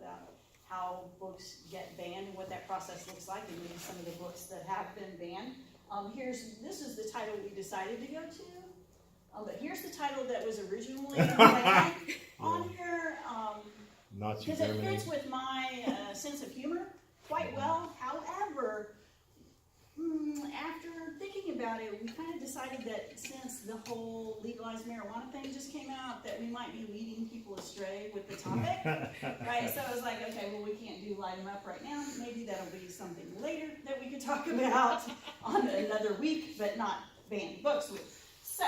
about how books get banned and what that process looks like, and maybe some of the books that have been banned. This is the title we decided to go to, but here's the title that was originally on here, because it fits with my sense of humor quite well. However, after thinking about it, we kind of decided that since the whole legalized marijuana thing just came out, that we might be leading people astray with the topic, right? So I was like, okay, well, we can't do light them up right now. Maybe that'll be something later that we could talk about on another week, but not ban books with. So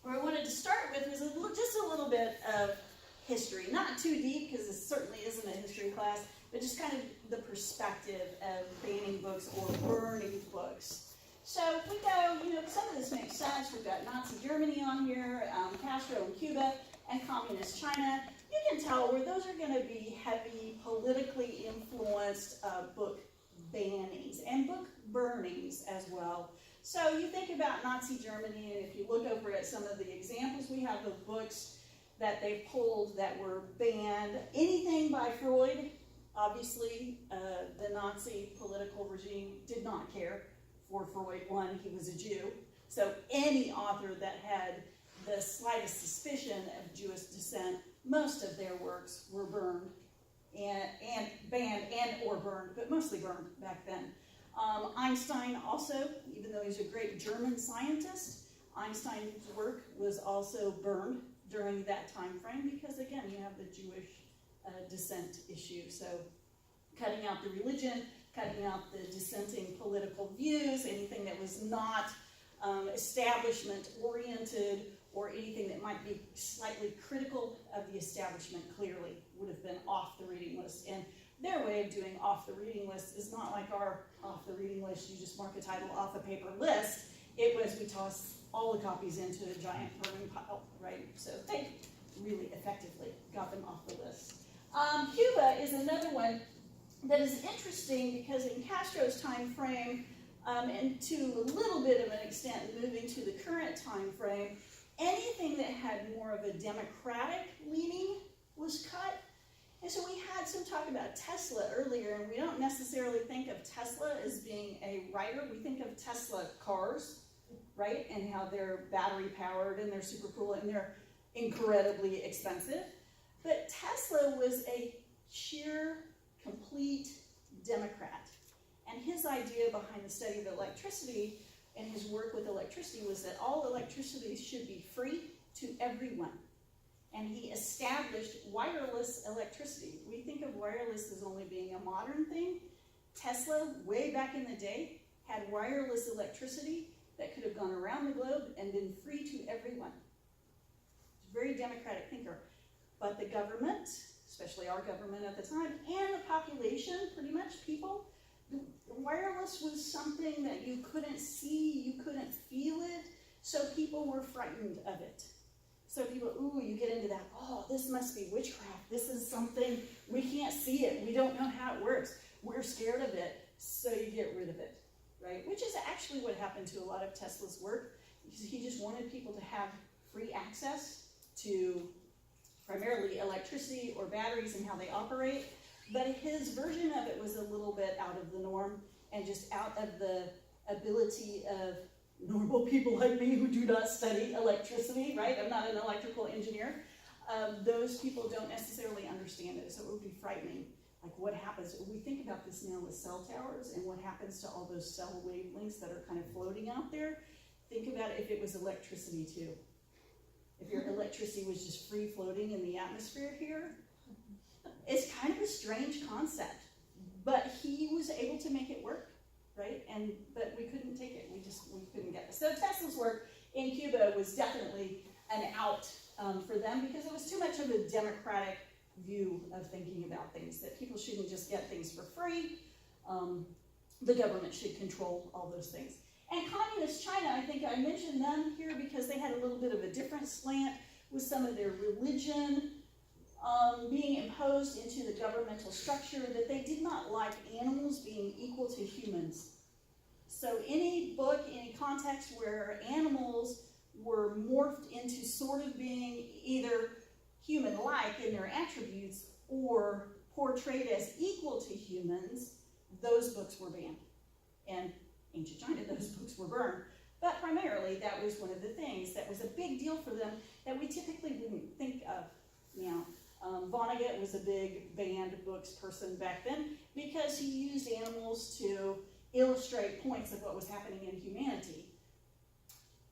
what I wanted to start with was just a little bit of history, not too deep because this certainly isn't a history class, but just kind of the perspective of banning books or burning books. So if we go, some of this makes sense. We've got Nazi Germany on here, Castro in Cuba, and Communist China. You can tell where those are going to be heavy, politically influenced book bannings and book burnings as well. So you think about Nazi Germany, and if you look over at some of the examples we have of books that they pulled that were banned, anything by Freud. Obviously, the Nazi political regime did not care for Freud. One, he was a Jew. So any author that had the slightest suspicion of Jewish descent, most of their works were burned and banned or burned, but mostly burned back then. Einstein also, even though he's a great German scientist, Einstein's work was also burned during that time frame because, again, you have the Jewish dissent issue. So cutting out the religion, cutting out the dissenting political views, anything that was not establishment oriented or anything that might be slightly critical of the establishment clearly would have been off the reading list. And their way of doing off the reading list is not like our off the reading list, you just mark a title off a paper list. It was we toss all the copies into a giant burning pile, right? So they really effectively got them off the list. Cuba is another one that is interesting because in Castro's time frame, and to a little bit of an extent moving to the current time frame, anything that had more of a democratic leaning was cut. And so we had some talk about Tesla earlier, and we don't necessarily think of Tesla as being a writer. We think of Tesla cars, right, and how they're battery powered and they're super cool and they're incredibly expensive. But Tesla was a sheer, complete Democrat. And his idea behind the study of electricity and his work with electricity was that all electricity should be free to everyone. And he established wireless electricity. We think of wireless as only being a modern thing. Tesla, way back in the day, had wireless electricity that could have gone around the globe and been free to everyone. He's a very democratic thinker. But the government, especially our government at the time, and the population, pretty much people, wireless was something that you couldn't see, you couldn't feel it, so people were frightened of it. So people, you get into that, this must be witchcraft, this is something, we can't see it, we don't know how it works, we're scared of it, so you get rid of it, right? Which is actually what happened to a lot of Tesla's work. He just wanted people to have free access to primarily electricity or batteries and how they operate, but his version of it was a little bit out of the norm and just out of the ability of normal people like me who do not study electricity, right? I'm not an electrical engineer. Those people don't necessarily understand it, so it would be frightening. Like what happens, we think about this now with cell towers and what happens to all those cell wavelengths that are kind of floating out there. Think about it if it was electricity too. If your electricity was just free floating in the atmosphere here, it's kind of a strange concept, but he was able to make it work, right? But we couldn't take it. We couldn't get it. So Tesla's work in Cuba was definitely an out for them because it was too much of a democratic view of thinking about things, that people shouldn't just get things for free. The government should control all those things. And Communist China, I think I mentioned them here because they had a little bit of a different slant with some of their religion being imposed into the governmental structure, that they did not like animals being equal to humans. So any book, any context where animals were morphed into sort of being either human-like in their attributes or portrayed as equal to humans, those books were banned. And ancient China, those books were burned. But primarily, that was one of the things that was a big deal for them that we typically wouldn't think of now. Vonnegut was a big banned books person back then because he used animals to illustrate points of what was happening in humanity.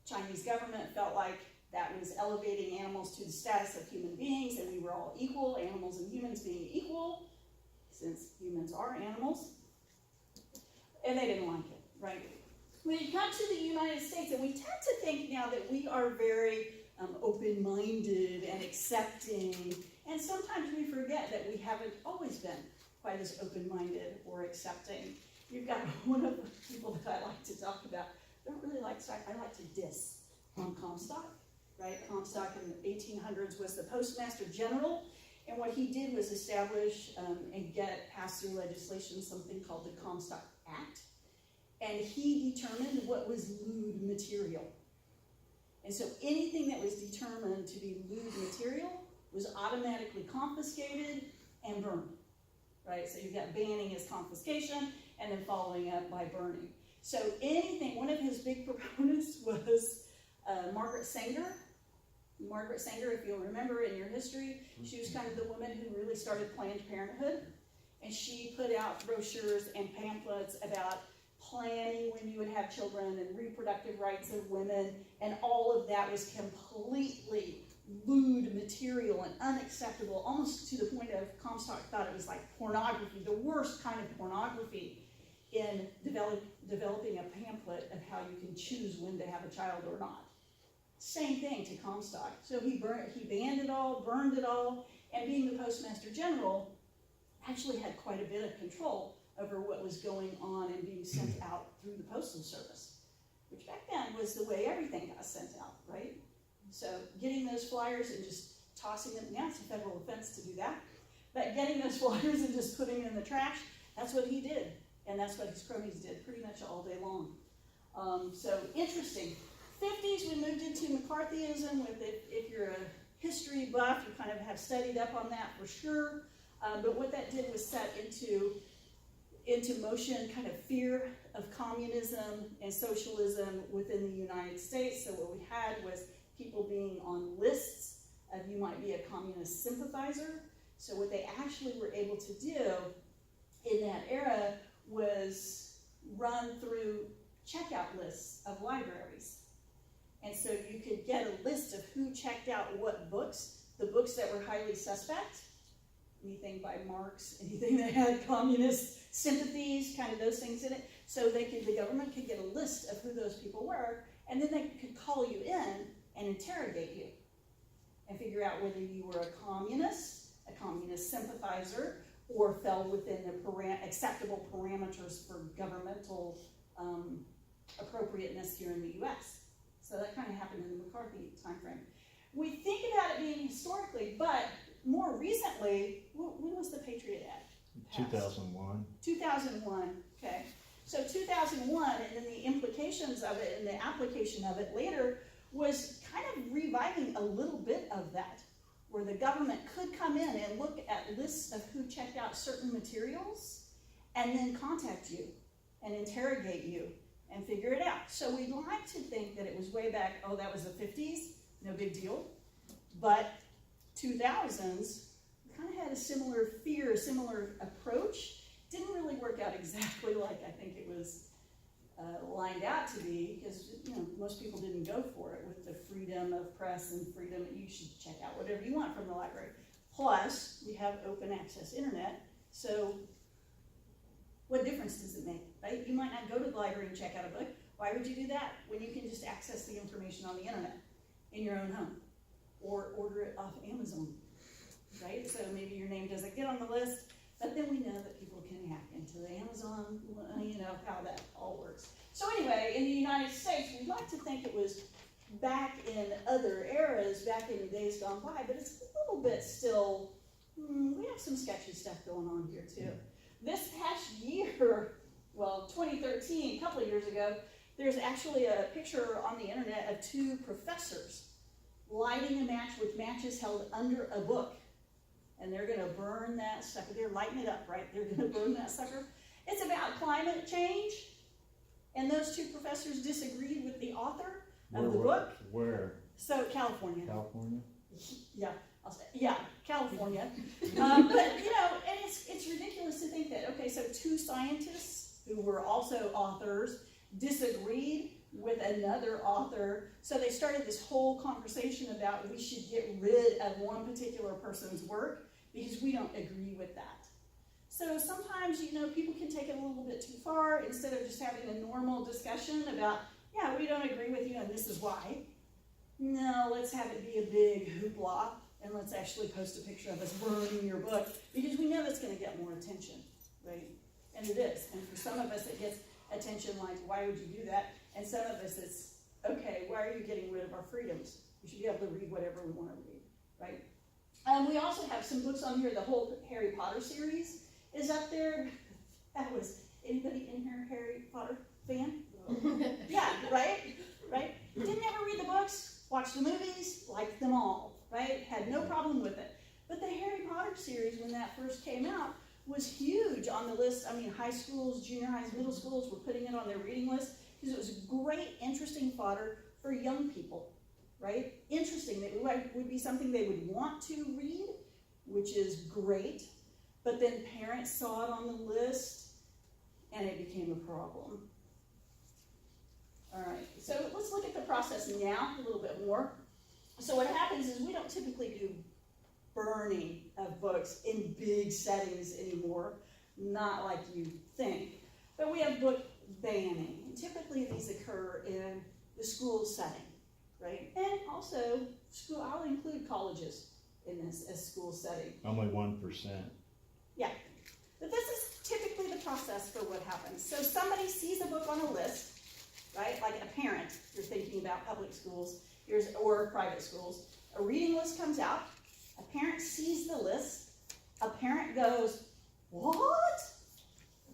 Chinese government felt like that was elevating animals to the status of human beings, and we were all equal, animals and humans being equal, since humans are animals. And they didn't like it, right? When you come to the United States, and we tend to think now that we are very open-minded and accepting, and sometimes we forget that we haven't always been quite as open-minded or accepting. You've got one of the people that I like to talk about. I don't really like stock, I like to diss on Comstock, right? Comstock in the 1800s was the Postmaster General, and what he did was establish and get passed through legislation something called the Comstock Act, and he determined what was lewd material. And so anything that was determined to be lewd material was automatically confiscated and burned, right? So you've got banning as confiscation, and then following up by burning. So anything, one of his big proponents was Margaret Sanger. Margaret Sanger, if you'll remember in your history, she was kind of the woman who really started Planned Parenthood. And she put out brochures and pamphlets about planning when you would have children and reproductive rights of women, and all of that was completely lewd material and unacceptable, almost to the point of Comstock thought it was like pornography, the worst kind of pornography, in developing a pamphlet of how you can choose when to have a child or not. Same thing to Comstock. So he banned it all, burned it all, and being the Postmaster General, actually had quite a bit of control over what was going on and being sent out through the Postal Service, which back then was the way everything got sent out, right? So getting those flyers and just tossing them, now it's a federal offense to do that, but getting those flyers and just putting them in the trash, that's what he did. And that's what his cronies did pretty much all day long. So interesting. 50s, we moved into McCarthyism. If you're a history buff, you kind of have studied up on that for sure. But what that did was set into motion kind of fear of communism and socialism within the United States. So what we had was people being on lists of you might be a communist sympathizer. So what they actually were able to do in that era was run through checkout lists of libraries. And so you could get a list of who checked out what books, the books that were highly suspect, anything by Marx, anything that had communist sympathies, kind of those things in it. So the government could get a list of who those people were, and then they could call you in and interrogate you and figure out whether you were a communist sympathizer, or fell within the acceptable parameters for governmental appropriateness here in the U.S. So that kind of happened in the McCarthy timeframe. We think about it being historically, but more recently, when was the Patriot Act passed? 2001. 2001, okay. So 2001, and then the implications of it and the application of it later was kind of reviving a little bit of that, where the government could come in and look at lists of who checked out certain materials and then contact you and interrogate you and figure it out. So we'd like to think that it was way back, oh, that was the 50s, no big deal. But 2000s, kind of had a similar fear, a similar approach. Didn't really work out exactly like I think it was lined out to be, because most people didn't go for it with the freedom of press and freedom that you should check out whatever you want from the library. Plus, we have open access internet, so what difference does it make, right? You might not go to the library and check out a book. Why would you do that when you can just access the information on the internet in your own home, or order it off Amazon, right? So maybe your name doesn't get on the list, but then we know that people can hack into the Amazon, how that all works. So anyway, in the United States, we'd like to think it was back in other eras, back in the days gone by, but it's a little bit still, we have some sketchy stuff going on here too. This past year, well, 2013, a couple of years ago, there's actually a picture on the internet of two professors lighting a match with matches held under a book. and they're gonna burn that sucker. They're lighting it up, right? They're gonna burn that sucker. It's about climate change, and those two professors disagreed with the author of the book. Where? So, California. California? Yeah, I'll say, yeah, California. But, you know, and it's ridiculous to think that, okay, so two scientists who were also authors disagreed with another author, so they started this whole conversation about we should get rid of one particular person's work because we don't agree with that. So sometimes, you know, people can take it a little bit too far. Instead of just having a normal discussion about, yeah, we don't agree with you and this is why. No, let's have it be a big hoopla, and let's actually post a picture of us burning your book, because we know that's going to get more attention, right? And it is. And for some of us, it gets attention like, why would you do that? And some of us, it's, okay, why are you getting rid of our freedoms? We should be able to read whatever we want to read, right? We also have some books on here. The whole Harry Potter series is up there. That was, anybody in here Harry Potter fan? Yeah, right? Right? Didn't ever read the books, watched the movies, liked them all, right? Had no problem with it. But the Harry Potter series, when that first came out, was huge on the list. I mean, high schools, junior highs, middle schools were putting it on their reading list because it was great, interesting fodder for young people, right? Interesting, that would be something they would want to read, which is great. But then parents saw it on the list, and it became a problem. All right, so let's look at the process now a little bit more. So what happens is we don't typically do burning of books in big settings anymore, not like you think. But we have book banning, and typically these occur in the school setting, right? And also, I'll include colleges in this as school setting. Only 1%. Yeah, but this is typically the process for what happens. So somebody sees a book on a list, right? Like a parent, you're thinking about public schools or private schools. A reading list comes out, a parent sees the list, a parent goes, what?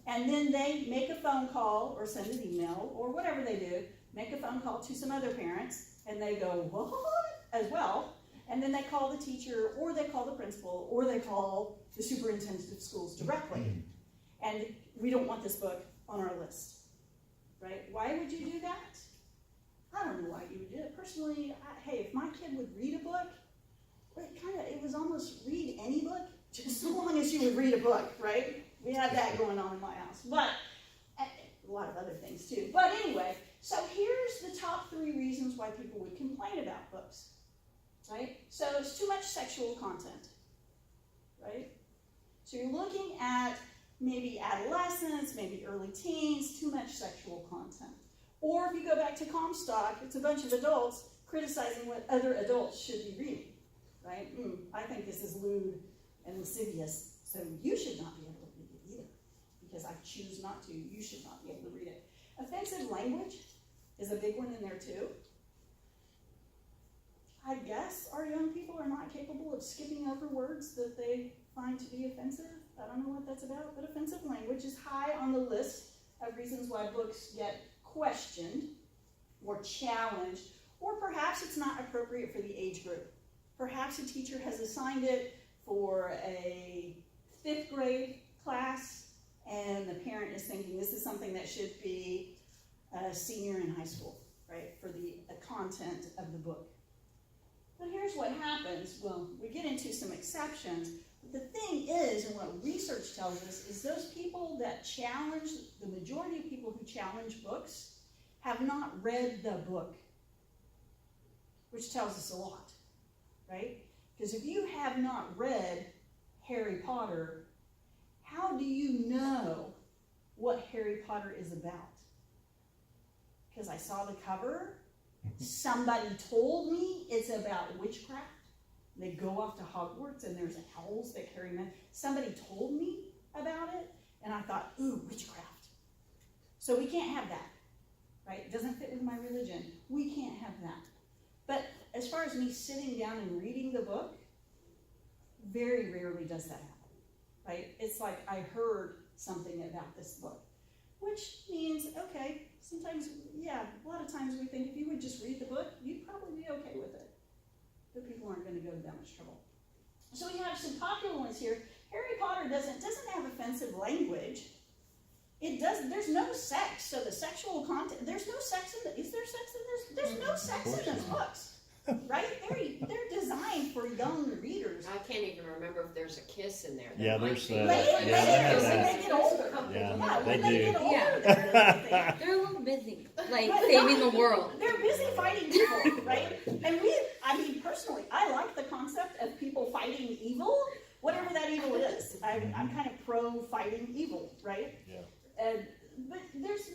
And then they make a phone call or send an email or whatever they do, make a phone call to some other parents, and they go, what? As well. And then they call the teacher, or they call the principal, or they call the superintendent of schools directly. And we don't want this book on our list. Right? Why would you do that? I don't know why you would do it. Personally, hey, if my kid would read a book, it was almost read any book, just so long as you would read a book, right? We had that going on in my house. But a lot of other things too. But anyway, so here's the top 3 reasons why people would complain about books, right? So it's too much sexual content, right? So you're looking at maybe adolescents, maybe early teens, too much sexual content. Or if you go back to Comstock, it's a bunch of adults criticizing what other adults should be reading, right? I think this is lewd and lascivious, so you should not be able to read it either, because I choose not to. You should not be able to read it. Offensive language is a big one in there too. I guess our young people are not capable of skipping over words that they find to be offensive. I don't know what that's about, but offensive language is high on the list of reasons why books get questioned or challenged, or perhaps it's not appropriate for the age group. Perhaps a teacher has assigned it for a 5th grade class, and the parent is thinking this is something that should be a senior in high school, right, for the content of the book. But here's what happens. Well, we get into some exceptions. But the thing is, and what research tells us, is those people that challenge, the majority of people who challenge books, have not read the book, which tells us a lot, right? Because if you have not read Harry Potter, how do you know what Harry Potter is about? Because I saw the cover, somebody told me it's about witchcraft. They go off to Hogwarts and there's owls that carry men. Somebody told me about it, and I thought, ooh, witchcraft. So we can't have that, right? It doesn't fit with my religion. We can't have that. But as far as me sitting down and reading the book, very rarely does that happen, right? It's like I heard something about this book, which means, okay, sometimes, yeah, a lot of times we think if you would just read the book, you'd probably be okay with it. But people aren't going to go to that much trouble. So we have some popular ones here. Harry Potter doesn't have offensive language. There's no sex, so the sexual content, there's no sex in is there sex in there's no sex in those books, right? They're designed for young readers. I can't even remember if there's a kiss in there. Yeah, there's When they get older. Yeah, when they they do. get older, they're They're a little busy, like saving the world. They're busy fighting evil, right? And personally, I like the concept of people fighting evil, whatever that evil is. I'm kind of pro fighting evil, right? Yeah. But there's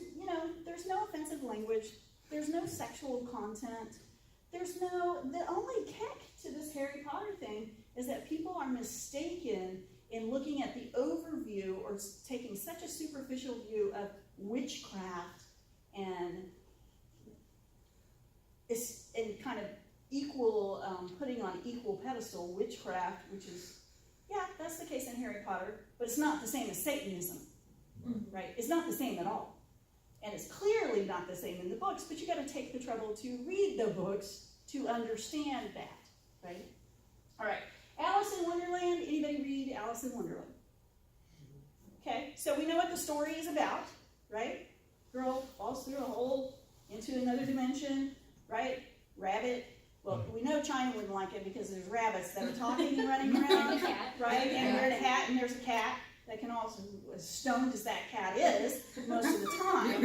no offensive language. There's no sexual content. The only kick to this Harry Potter thing is that people are mistaken in looking at the overview or taking such a superficial view of witchcraft and kind of equal, putting on equal pedestal witchcraft, which is, that's the case in Harry Potter, but it's not the same as Satanism, right? It's not the same at all. And it's clearly not the same in the books, but you got to take the trouble to read the books to understand that, right? All right, Alice in Wonderland. Anybody read Alice in Wonderland? Okay, so we know what the story is about, right? Girl falls through a hole into another dimension, right? Rabbit. Well, we know China wouldn't like it because there's rabbits that are talking and running around, right? And wearing a hat, and there's a cat that can also, as stoned as that cat is most of the time,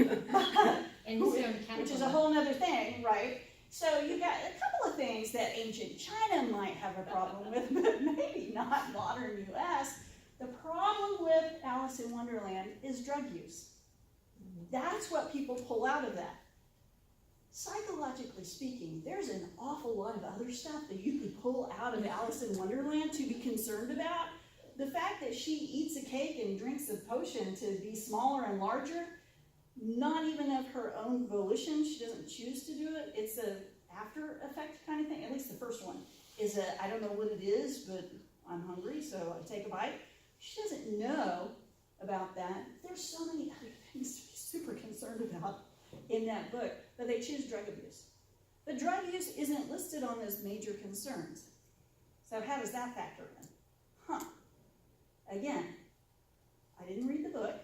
which is a whole other thing, right? So you've got a couple of things that ancient China might have a problem with, but maybe not modern U.S. The problem with Alice in Wonderland is drug use. That's what people pull out of that. Psychologically speaking, there's an awful lot of other stuff that you could pull out of Alice in Wonderland to be concerned about. The fact that she eats a cake and drinks a potion to be smaller and larger, not even of her own volition, she doesn't choose to do it. It's a after effect kind of thing. At least the first one is I don't know what it is, but I'm hungry, so I take a bite. She doesn't know about that. There's so many other things to be super concerned about in that book, but they choose drug abuse. But drug use isn't listed on those major concerns. So how does that factor in? Again, I didn't read the book.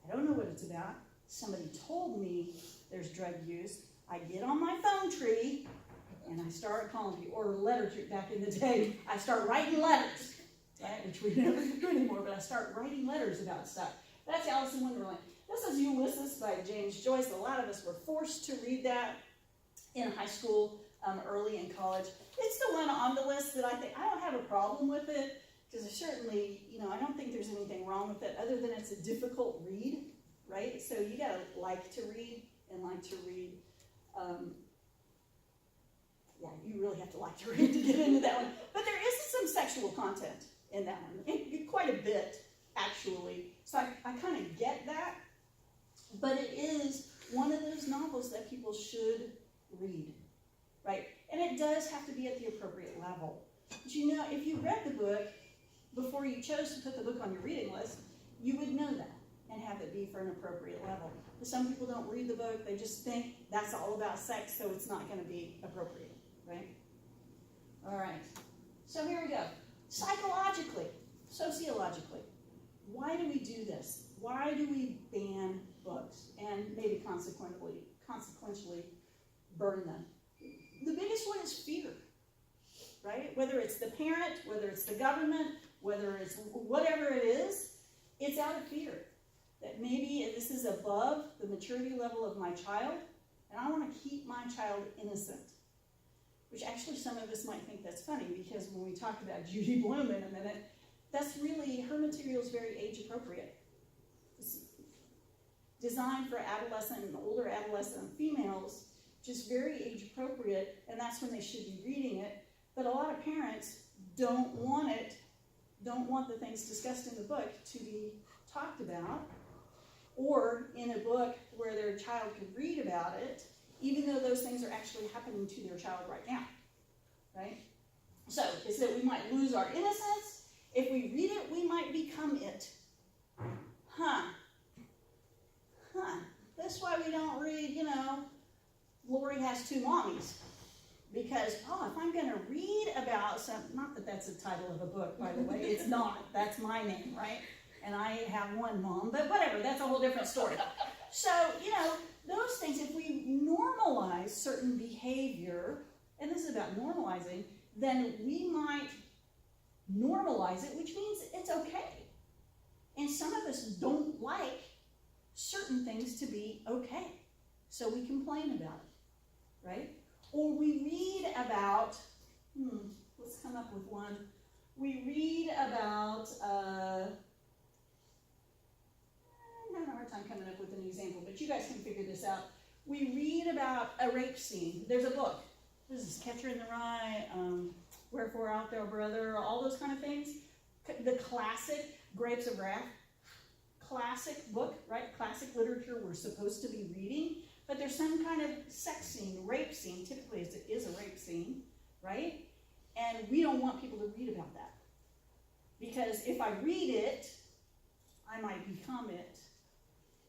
I don't know what it's about. Somebody told me there's drug use. I get on my phone tree and I start calling people, or letter tree back in the day. I start writing letters, right? Which we never do anymore, but I start writing letters about stuff. That's Alice in Wonderland. This is Ulysses by James Joyce. A lot of us were forced to read that in high school, early in college. It's the one on the list that I don't have a problem with it, because certainly, I don't think there's anything wrong with it other than it's a difficult read, right? So you gotta like to read and like to read. You really have to like to read to get into that one. But there is some sexual content in that one, quite a bit, actually. So I kind of get that, but it is one of those novels that people should read, right? And it does have to be at the appropriate level. But if you read the book before you chose to put the book on your reading list, you would know that and have it be for an appropriate level. But some people don't read the book, they just think that's all about sex, so it's not going to be appropriate, right? All right, so here we go. Psychologically, sociologically, why do we do this? Why do we ban books and maybe consequently burn them? The biggest one is fear, right? Whether it's the parent, whether it's the government, whether it's whatever it is, it's out of fear. That maybe this is above the maturity level of my child, and I want to keep my child innocent. Which actually some of us might think that's funny, because when we talk about Judy Blume in a minute, that's really, her material is very age appropriate. It's designed for adolescent and older adolescent females, just very age appropriate, and that's when they should be reading it. But a lot of parents don't want the things discussed in the book to be talked about, or in a book where their child could read about it, even though those things are actually happening to their child right now, right? So, it's that we might lose our innocence. If we read it, we might become it. That's why we don't read, Lori Has Two Mommies, Because, if I'm gonna read about not that that's the title of a book, by the way, it's not, that's my name, right? And I have one mom, but whatever, that's a whole different story. So, those things, if we normalize certain behavior, and this is about normalizing, then we might normalize it, which means it's okay. And some of us don't like certain things to be okay, so we complain about it, right? Or we read about, let's come up with one. We read about, I'm having a hard time coming up with an example, but you guys can figure this out. We read about a rape scene. There's a book. This is Catcher in the Rye, Wherefore Art Thou Brother, all those kind of things. The classic Grapes of Wrath, classic book, right? Classic literature we're supposed to be reading. But there's some kind of sex scene, rape scene, typically it is a rape scene, right? And we don't want people to read about that. Because if I read it, I might become it.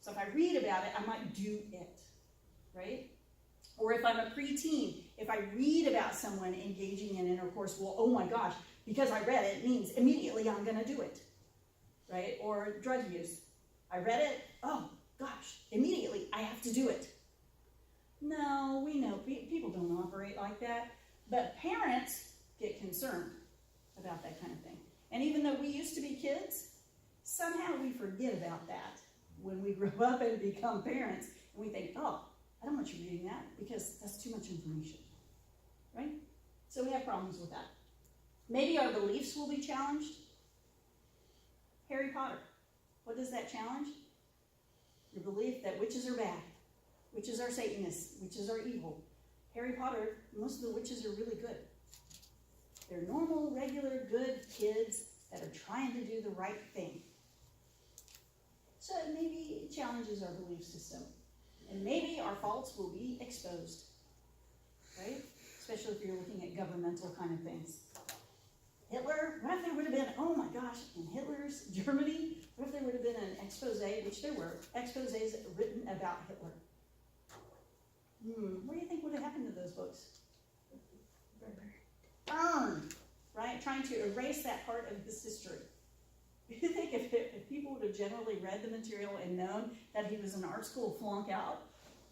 So if I read about it, I might do it, right? Or if I'm a preteen, if I read about someone engaging in intercourse, well, oh my gosh, because I read it, it means immediately I'm gonna do it, right? Or drug use. I read it, oh gosh, immediately I have to do it. No, we know people don't operate like that, but parents get concerned about that kind of thing. And even though we used to be kids, somehow we forget about that when we grow up and become parents, and we think, I don't want you reading that because that's too much information, right? So we have problems with that. Maybe our beliefs will be challenged. Harry Potter, what does that challenge? Your belief that witches are bad. Witches are Satanists, witches are evil. Harry Potter, most of the witches are really good. They're normal, regular, good kids that are trying to do the right thing. So maybe it challenges our belief system. And maybe our faults will be exposed, right? Especially if you're looking at governmental kind of things. Hitler, what if there would have been, oh my gosh, in Hitler's Germany, what if there would have been an expose, which there were, exposés written about Hitler? What do you think would have happened to those books? Burned, right? Trying to erase that part of his history. You think if people would have generally read the material and known that he was an art school flunk out,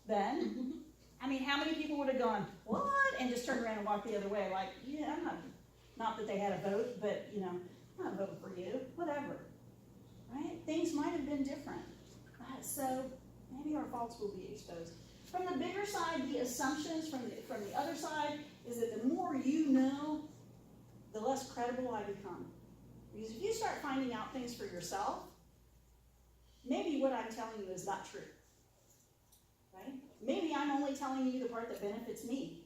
then, I mean, how many people would have gone, what? And just turned around and walked the other way, like, yeah, I'm not that they had a vote, but, I'm not voting for you, whatever, right? Things might have been different. So maybe our faults will be exposed. From the bigger side, the assumptions from the other side is that the more you know, the less credible I become. Because if you start finding out things for yourself, maybe what I'm telling you is not true, right? Maybe I'm only telling you the part that benefits me.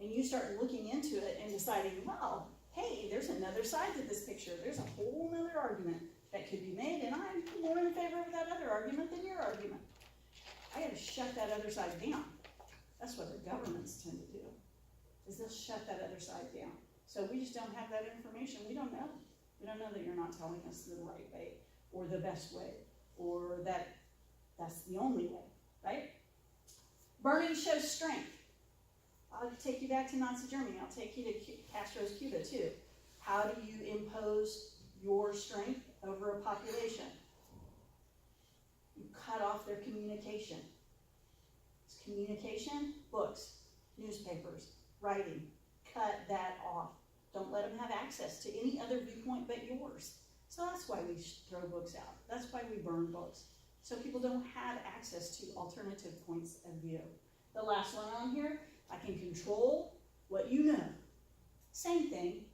And you start looking into it and deciding, well, hey, there's another side to this picture. There's a whole other argument that could be made, and I'm more in favor of that other argument than your argument. I got to shut that other side down. That's what the governments tend to do, is they'll shut that other side down. So we just don't have that information. We don't know. We don't know that you're not telling us the right way, or the best way, or that that's the only way, right? Burning shows strength. I'll take you back to Nazi Germany. I'll take you to Castro's Cuba too. How do you impose your strength over a population? You cut off their communication. It's communication, books, newspapers, writing. Cut that off. Don't let them have access to any other viewpoint but yours. So that's why we throw books out. That's why we burn books. So people don't have access to alternative points of view. The last one on here, I can control what you know. Same thing,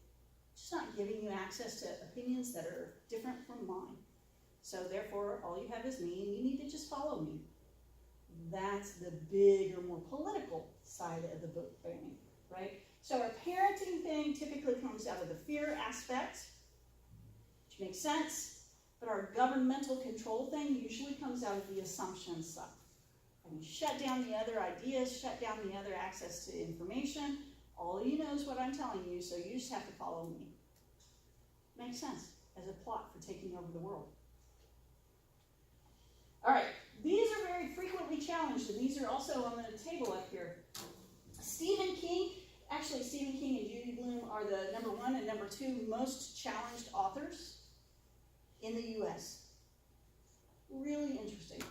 just not giving you access to opinions that are different from mine. So therefore, all you have is me, and you need to just follow me. That's the bigger, more political side of the book banning, right? So our parenting thing typically comes out of the fear aspect, which makes sense, but our governmental control thing usually comes out of the assumption stuff. I mean, shut down the other ideas, shut down the other access to information. All you know is what I'm telling you, so you just have to follow me. Makes sense as a plot for taking over the world. All right, these are very frequently challenged, and these are also on the table up here. Stephen King, Actually, Stephen King and Judy Blume are the number 1 and number 2 most challenged authors in the U.S. Really interesting.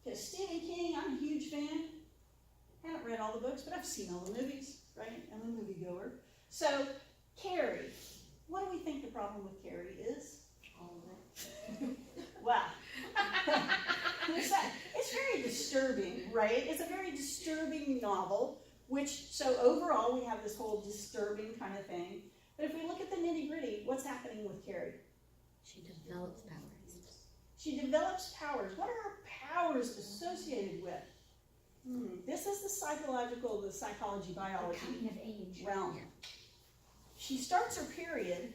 Because Stephen King, I'm a huge fan. Haven't read all the books, but I've seen all the movies, right? I'm a moviegoer. So, Carrie. What do we think the problem with Carrie is? All of it. Wow. It's very disturbing, right? It's a very disturbing novel, so overall we have this whole disturbing kind of thing. But if we look at the nitty-gritty, what's happening with Carrie? She develops powers. She develops powers. What are her powers associated with? This is the psychology, biology Coming of age. realm. Yeah. She starts her period,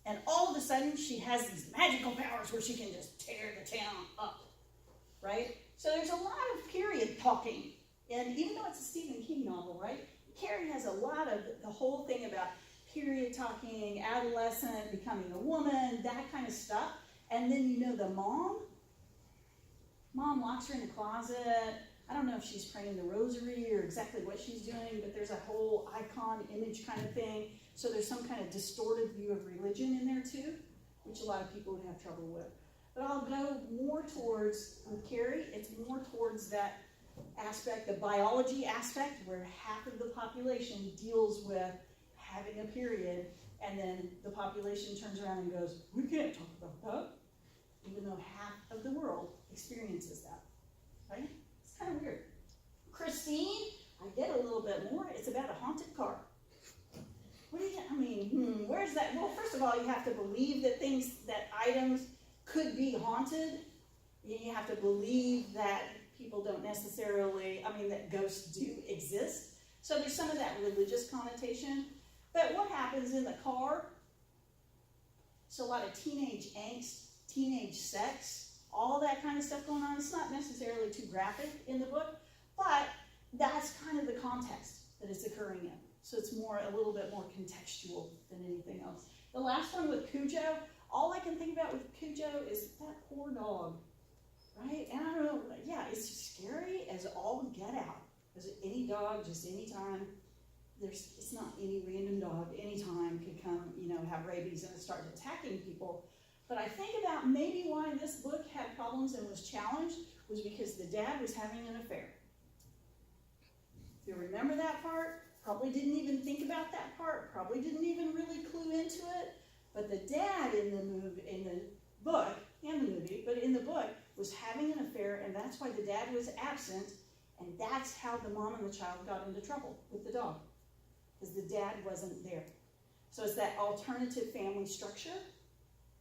and all of a sudden she has these magical powers where she can just tear the town up, right? So there's a lot of period talking, and even though it's a Stephen King novel, right? Carrie has a lot of the whole thing about period talking, adolescent, becoming a woman, that kind of stuff. And then the mom locks her in a closet. I don't know if she's praying the rosary or exactly what she's doing, but there's a whole icon image kind of thing. So there's some kind of distorted view of religion in there too, which a lot of people would have trouble with. But I'll go more towards, with Carrie, it's more towards that aspect, the biology aspect, where half of the population deals with having a period, and then the population turns around and goes, we can't talk about that, even though half of the world experiences that, right? It's kind of weird. Christine, I get a little bit more. It's about a haunted car. What do you get? I mean, where's that? Well, first of all, you have to believe that items could be haunted. You have to believe that people don't necessarily, that ghosts do exist. So there's some of that religious connotation. But what happens in the car? So a lot of teenage angst, teenage sex, all that kind of stuff going on. It's not necessarily too graphic in the book, but that's kind of the context that it's occurring in. So it's a little bit more contextual than anything else. The last one with Cujo, all I can think about with Cujo is that poor dog, right? And I don't know, yeah, it's scary as all get out. Because any dog, just any time, it's not any random dog, anytime could come, have rabies and start attacking people. But I think about maybe why this book had problems and was challenged was because the dad was having an affair. If you remember that part, probably didn't even think about that part, probably didn't even really clue into it. But the dad in the book, and the movie, but in the book, was having an affair, and that's why the dad was absent, and that's how the mom and the child got into trouble with the dog, because the dad wasn't there. So it's that alternative family structure.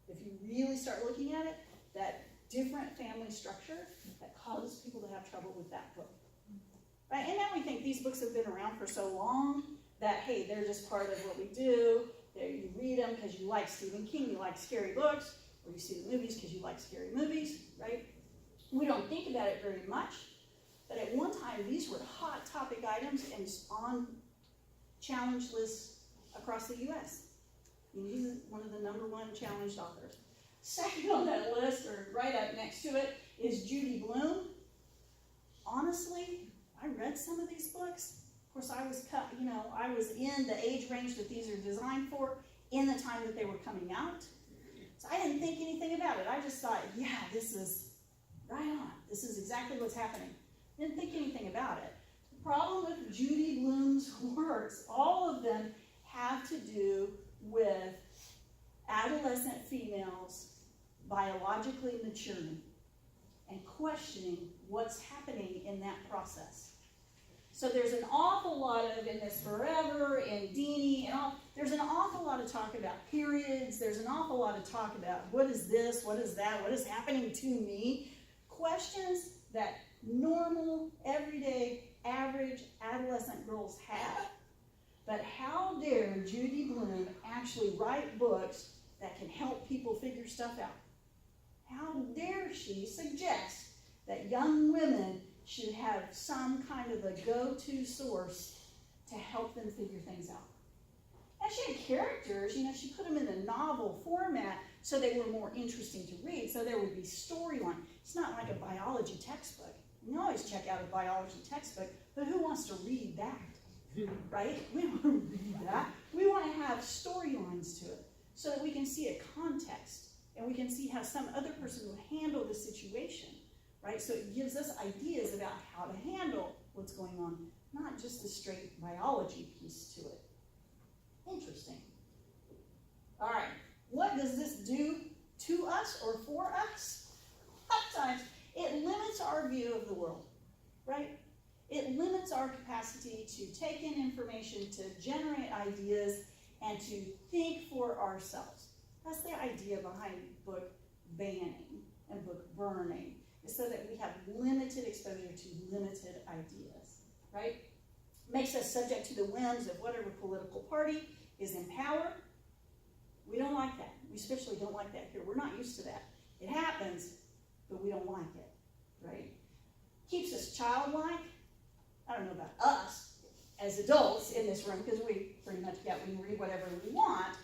If you really start looking at it, that different family structure that causes people to have trouble with that book. Right? And now we think these books have been around for so long that, hey, they're just part of what we do. You read them because you like Stephen King, you like scary books, or you see the movies because you like scary movies, right? We don't think about it very much, but at one time these were hot topic items and on challenge lists across the U.S. He's one of the #1 challenged authors. Second on that list, or right up next to it, is Judy Blume. Honestly, I read some of these books. Of course, I was in the age range that these are designed for in the time that they were coming out. So I didn't think anything about it. I just thought, yeah, this is right on. This is exactly what's happening. Didn't think anything about it. The problem with Judy Blume's works, all of them have to do with adolescent females biologically maturing and questioning what's happening in that process. So there's an awful lot of, in this Forever, and Deanie, and all, there's an awful lot of talk about periods, there's an awful lot of talk about what is this, what is that, what is happening to me, questions that normal, everyday, average adolescent girls have. But how dare Judy Blume actually write books that can help people figure stuff out? How dare she suggest that young women should have some kind of a go-to source to help them figure things out? And she had characters, she put them in a novel format so they were more interesting to read, so there would be storyline. It's not like a biology textbook. You can always check out a biology textbook, but who wants to read that? right? We don't want to read that. We want to have storylines to it so that we can see a context and we can see how some other person would handle the situation, right? So it gives us ideas about how to handle what's going on, not just the straight biology piece to it. Interesting. All right, what does this do to us or for us? Sometimes it limits our view of the world, right? It limits our capacity to take in information, to generate ideas, and to think for ourselves. That's the idea behind book banning and book burning, is so that we have limited exposure to limited ideas, right? Makes us subject to the whims of whatever political party is in power. We don't like that. We especially don't like that here. We're not used to that. It happens, but we don't like it, right? Keeps us childlike. I don't know about us as adults in this room, because we pretty much we can read whatever we want,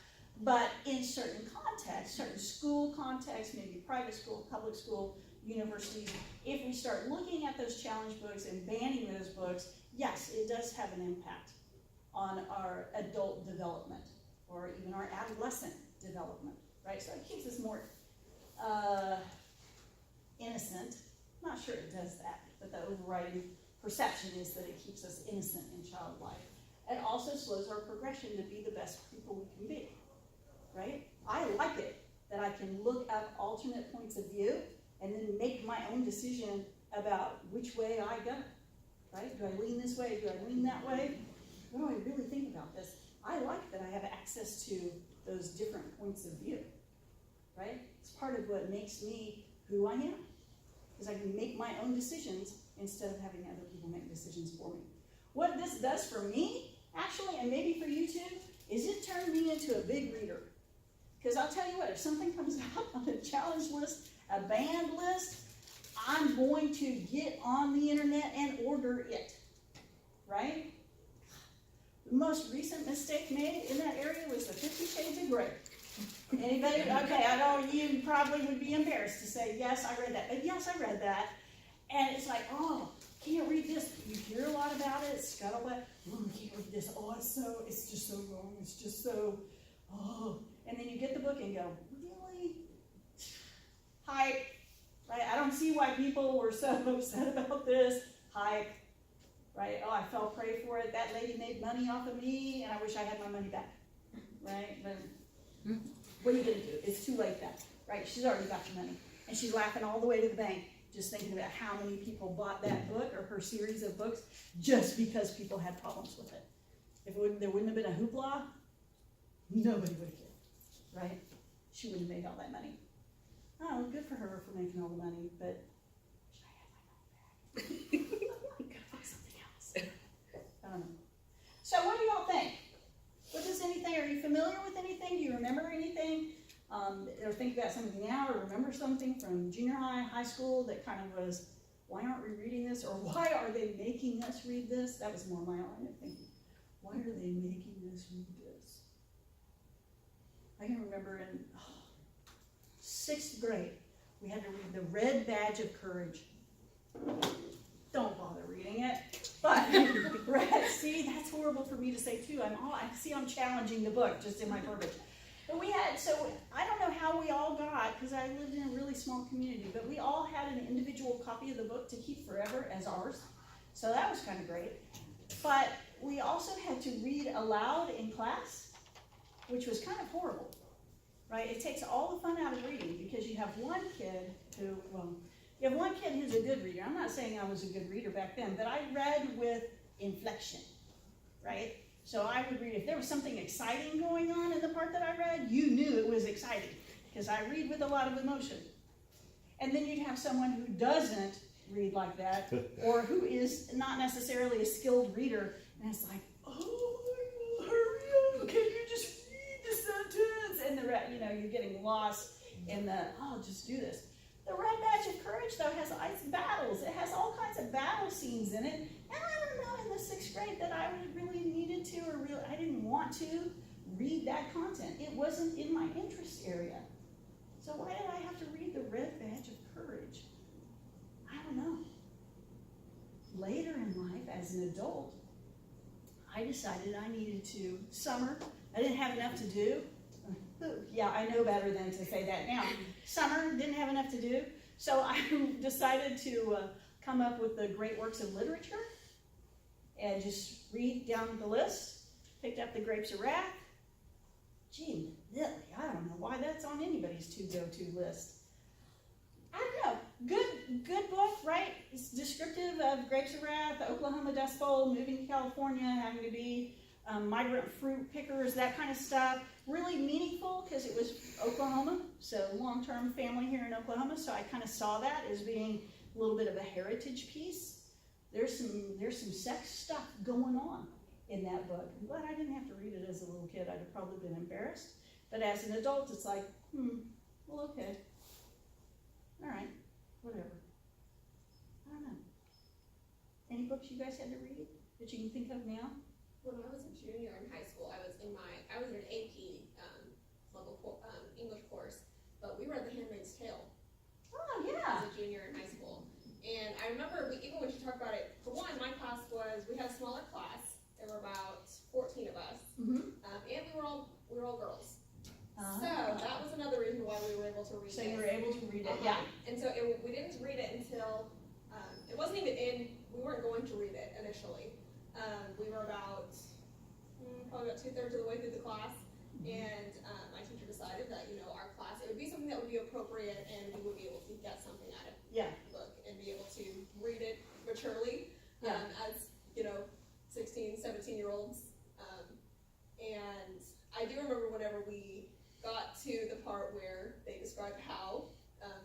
but in certain contexts, certain school contexts, maybe private school, public school, universities, if we start looking at those challenge books and banning those books, yes, it does have an impact on our adult development or even our adolescent development, right? So it keeps us more innocent. I'm not sure it does that, but the overriding perception is that it keeps us innocent and childlike. It also slows our progression to be the best people we can be, right? I like it that I can look up alternate points of view and then make my own decision about which way I go, right? Do I lean this way? Do I lean that way? What do I really think about this? I like that I have access to those different points of view, right? It's part of what makes me who I am, because I can make my own decisions instead of having other people make decisions for me. What this does for me, actually, and maybe for you too, is it turned me into a big reader. Because I'll tell you what, if something comes out on a challenge list, a banned list, I'm going to get on the internet and order it, right? The most recent mistake made in that area was the 50 Shades of Grey. Anybody? Okay, I know you probably would be embarrassed to say, yes, I read that. But yes, I read that. And it's like, oh, can't read this. You hear a lot about it, scuttlebutt. Oh, I can't read this. Oh, it's just so wrong. It's just so, oh. And then you get the book and go, really? Hype, right? I don't see why people were so upset about this. Hype, right? Oh, I fell prey for it. That lady made money off of me, and I wish I had my money back, right? But what are you going to do? It's too late then, right? She's already got your money. And she's laughing all the way to the bank, just thinking about how many people bought that book or her series of books just because people had problems with it. If there wouldn't have been a hoopla, nobody would have cared, right? She wouldn't have made all that money. Oh, good for her for making all the money, but should I have my money back? Gotta buy something else. I don't know. So what do y'all think? What does anything, are you familiar with anything? Do you remember anything? Or think about something now, or remember something from junior high, high school that kind of was, why aren't we reading this? Or why are they making us read this? That was more my line of thinking. Why are they making us read this? I can remember in 6th grade, we had to read The Red Badge of Courage. Don't bother reading it. But, see, that's horrible for me to say too. I'm challenging the book just in my verbiage. But so I don't know how we all got, because I lived in a really small community, but we all had an individual copy of the book to keep forever as ours. So that was kind of great. But we also had to read aloud in class, which was kind of horrible, right? It takes all the fun out of reading, because you have one kid who's a good reader. I'm not saying I was a good reader back then, but I read with inflection, right? So I would read, if there was something exciting going on in the part that I read, you knew it was exciting, because I read with a lot of emotion. And then you'd have someone who doesn't read like that, or who is not necessarily a skilled reader, and it's like, oh, hurry up, can you just read the sentence? And you're getting lost in just do this. The Red Badge of Courage, though, has ice battles. It has all kinds of battle scenes in it. And I don't know in the 6th grade that I really needed to, I didn't want to read that content. It wasn't in my interest area. So why did I have to read the Red Badge of Courage? I don't know. Later in life, as an adult, I I decided I needed to, summer, I didn't have enough to do. Yeah, I know better than to say that now. Summer, didn't have enough to do, so I decided to come up with the great works of literature and just read down the list. Picked up The Grapes of Wrath. Gee, really, I don't know why that's on anybody's to-go-to list. I don't know. Good book, right? It's descriptive of Grapes of Wrath, the Oklahoma Dust Bowl, moving to California, having to be migrant fruit pickers, that kind of stuff. Really meaningful because it was Oklahoma, so long-term family here in Oklahoma. So I kind of saw that as being a little bit of a heritage piece. There's some sex stuff going on in that book. I'm glad I didn't have to read it as a little kid. I'd have probably been embarrassed. But as an adult, it's like, well, okay. All right, whatever. I don't know. Any books you guys had to read that you can think of now? When I was a junior in high school, I was in an AP level English course, but we read The Handmaid's Tale. Oh, yeah. As a junior in high school. And I remember, even when she talked about it, for one, my class we had a smaller class. There were about 14 of us, and we were all girls. So that was another reason why we were able to read it. So you were able to read it, yeah. And so we didn't read it until, it wasn't even we weren't going to read it initially. We were probably about 2/3 of the way through the class, and my teacher decided that, our class, it would be something that would be appropriate and we would be able to get something out of the book and be able to read it maturely as, 16, 17-year-olds. And I do remember whenever we got to the part where they described how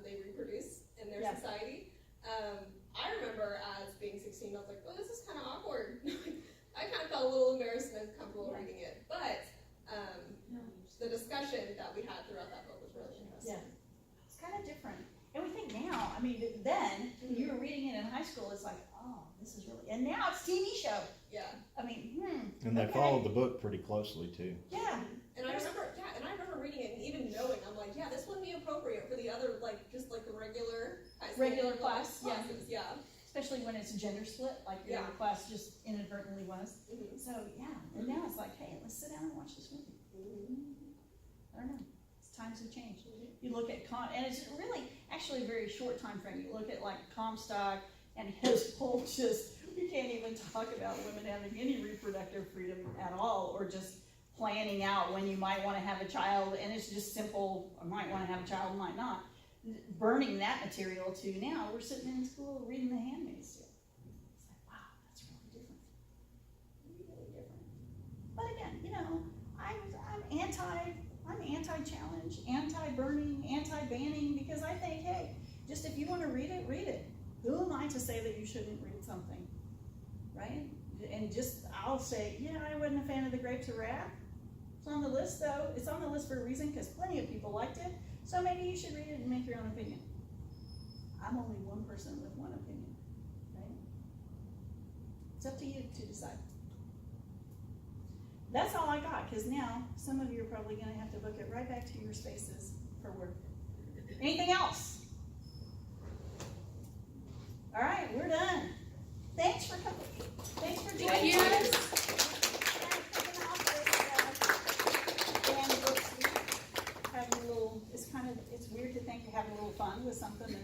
they reproduce in their society. I remember as being 16, I was like, oh, this is kind of awkward. I kind of felt a little embarrassed and uncomfortable reading it. But the discussion that we had throughout that book was really interesting. Yeah, it's kind of different. And we think now, I mean, then, when you were reading it in high school, it's like, oh, this is really, and now it's TV show. Yeah. I mean, And they followed the book pretty closely, too. Yeah. And I remember reading it and even knowing, I'm like, yeah, this wouldn't be appropriate for the other, just the regular high school Regular class, classes. Yeah. Especially when it's gender split, like your class just inadvertently was. So, yeah, and now it's like, hey, let's sit down and watch this movie. I don't know. Times have changed. You look at and it's really, actually a very short time frame. You look at like Comstock and his whole you can't even talk about women having any reproductive freedom at all, or just planning out when you might want to have a child, and it's just simple, I might want to have a child, might not. Burning that material to now, we're sitting in school reading The Handmaid's Tale. It's like, wow, that's really different. Really different. But again, I'm anti-challenge, anti-burning, anti-banning, because I think, hey, just if you want to read it, read it. Who am I to say that you shouldn't read something, right? And I'll say, I wasn't a fan of The Grapes of Wrath. It's on the list, though. It's on the list for a reason, because plenty of people liked it. So maybe you should read it and make your own opinion. I'm only one person with one opinion, right? It's up to you to decide. That's all I got, because now some of you are probably going to have to book it right back to your spaces for work. Anything else? All right, we're done. Thanks for coming. Thanks for joining us. It's weird to think you're having a little fun with something